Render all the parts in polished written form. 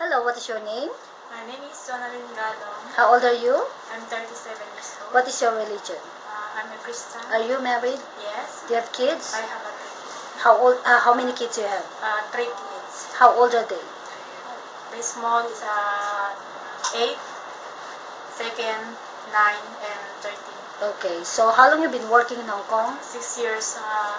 Hello, what is your name? My name is Sonalyn Gadong. How old are you? I'm 37 years old. What is your religion? I'm a Christian. Are you married? Yes. Do you have kids? I have a kid. How many kids do you have? 3 kids. How old are they? The small is 8, second 9, and 13. Okay, so how long you been working in Hong Kong? 6 years.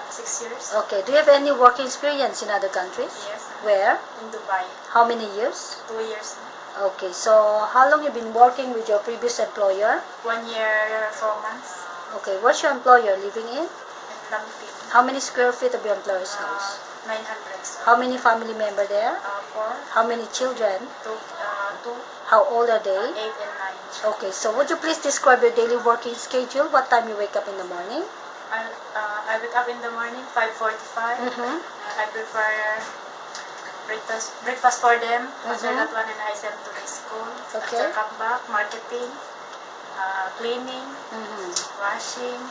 6 years. Okay, do you have any work experience in other countries? Yes. Where? In Dubai. How many years? 2 years. Okay, so how long you been working with your previous employer? 1 year 4 months. Okay, what's your employer living in? In Lampin. How many square feet of your employer's house? 900. How many family member there? 4. How many children? 2. How old are they? 8 and 9. Okay, so would you please describe your daily working schedule? What time you wake up in the morning? I wake up in the morning 5:45. Mm-hmm. I prepare breakfast for them. After Mhm. that one, and I send to the school. Okay. After come back, marketing, cleaning, Mm-hmm. washing,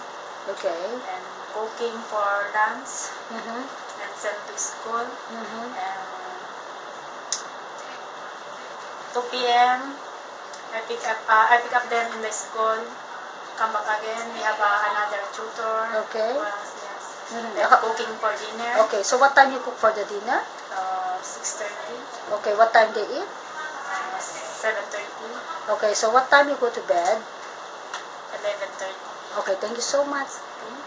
Okay. and cooking for lunch, Mm-hmm. and send to school. Mm-hmm. And 2 p.m. I pick up them in the school. Come back again. We have another tutor. Okay. Yes. Mhm. Then cooking for dinner. Okay, so what time you cook for the dinner? 6:30. Okay, what time they eat? 7:30. Okay, so what time you go to bed? 11:30. Okay, thank you so much. Thank you.